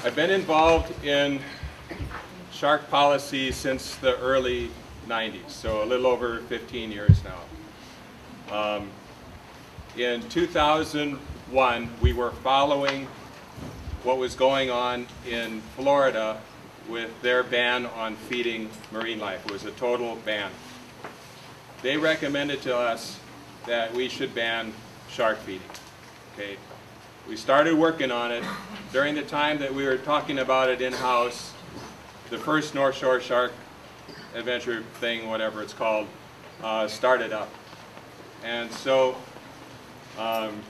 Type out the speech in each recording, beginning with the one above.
I've been involved in shark policy since the early 90s, so a little over 15 years now. In 2001, we were following what was going on in Florida with their ban on feeding marine life. It was a total ban. They recommended to us that we should ban shark feeding. Okay. We started working on it. During the time that we were talking about it in-house, the first North Shore Shark Adventure thing, whatever it's called, started up. And so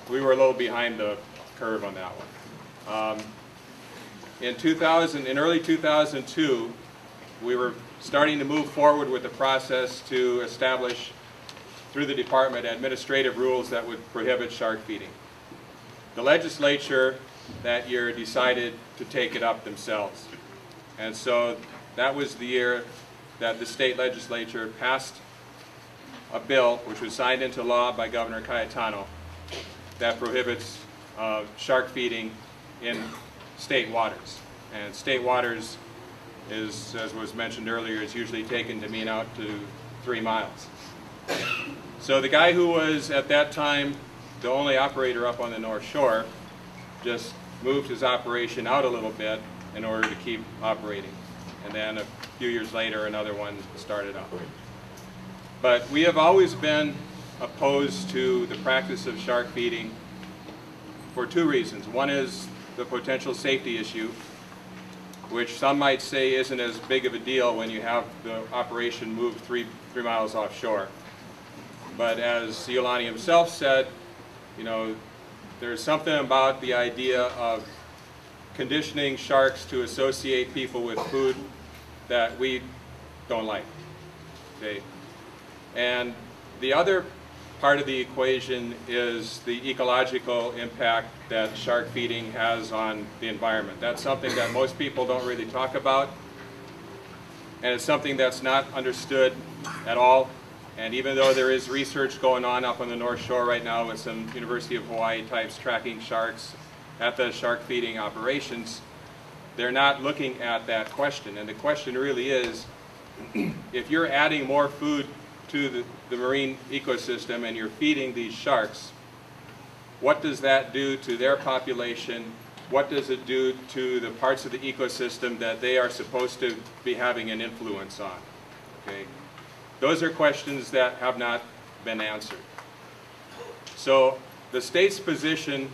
we were a little behind the curve on that one. In early 2002, we were starting to move forward with the process to establish, through the department, administrative rules that would prohibit shark feeding. The legislature that year decided to take it up themselves. And so that was the year that the state legislature passed a bill, which was signed into law by Governor Cayetano, that prohibits shark feeding in state waters. And state waters is, as was mentioned earlier, is usually taken to mean out to 3 miles. So the guy who was at that time the only operator up on the North Shore just moved his operation out a little bit in order to keep operating. And then a few years later, another one started up. But we have always been opposed to the practice of shark feeding for 2 reasons. One is the potential safety issue, which some might say isn't as big of a deal when you have the operation moved 3 miles offshore. But as Iolani himself said, you know, there's something about the idea of conditioning sharks to associate people with food that we don't like. Okay? And the other part of the equation is the ecological impact that shark feeding has on the environment. That's something that most people don't really talk about, and it's something that's not understood at all. And even though there is research going on up on the North Shore right now with some University of Hawaii types tracking sharks at the shark feeding operations, they're not looking at that question. And the question really is, if you're adding more food to the marine ecosystem and you're feeding these sharks, what does that do to their population? What does it do to the parts of the ecosystem that they are supposed to be having an influence on? Okay? Those are questions that have not been answered. So the state's position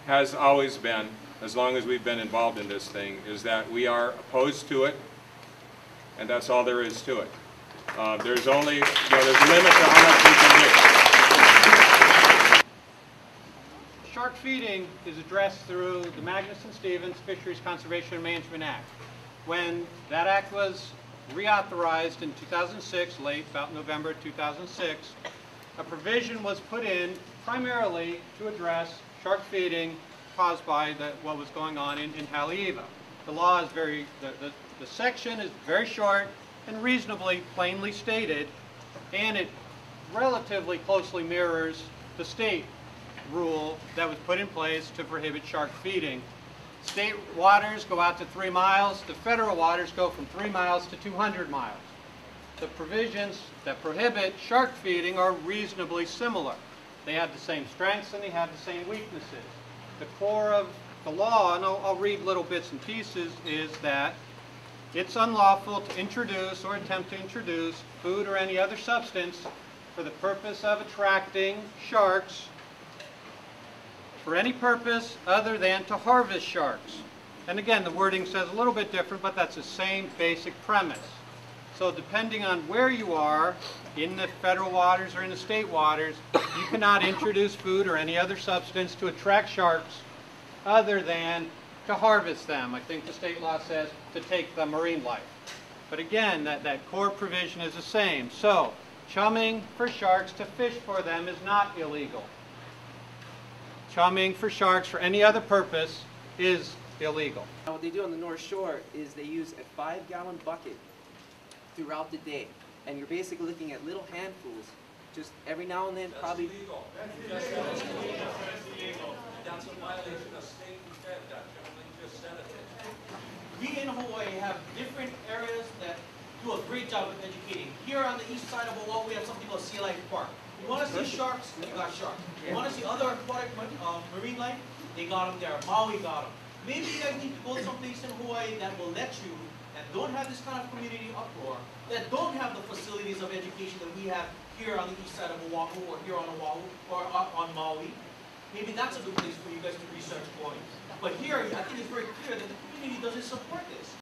has always been, as long as we've been involved in this thing, is that we are opposed to it, and that's all there is to it. There's only, there's a limit to how much we can do. Shark feeding is addressed through the Magnuson-Stevens Fisheries Conservation and Management Act. When that act was reauthorized in 2006, late about November 2006, a provision was put in primarily to address shark feeding caused by what was going on in Haleiwa. The law is the section is very short and reasonably plainly stated, and it relatively closely mirrors the state rule that was put in place to prohibit shark feeding. State waters go out to 3 miles. The federal waters go from 3 miles to 200 miles. The provisions that prohibit shark feeding are reasonably similar. They have the same strengths and they have the same weaknesses. The core of the law, and I'll read little bits and pieces, is that it's unlawful to introduce or attempt to introduce food or any other substance for the purpose of attracting sharks for any purpose other than to harvest sharks. And again, the wording says a little bit different, but that's the same basic premise. So depending on where you are, in the federal waters or in the state waters, you cannot introduce food or any other substance to attract sharks other than to harvest them. I think the state law says to take the marine life. But again, that core provision is the same. So chumming for sharks to fish for them is not illegal. Chumming for sharks for any other purpose is illegal. Now what they do on the North Shore is they use a 5-gallon bucket throughout the day. And you're basically looking at little handfuls, just every now and then. That's probably illegal. That's illegal. That's a violation of state and fed. That gentleman just said it. we in Hawaii have different areas that do a great job of educating. Here on the east side of Oahu, we have something called Sea Life Park. You want to see sharks? You got sharks. You want to see other aquatic marine life? They got them there. Maui got them. Maybe you guys need to go someplace in Hawaii that will let you, and don't have this kind of community uproar, that don't have the facilities of education that we have here on the east side of Oahu, or here on Oahu, or on Maui. Maybe that's a good place for you guys to research going. But here, I think it's very clear that the community doesn't support this.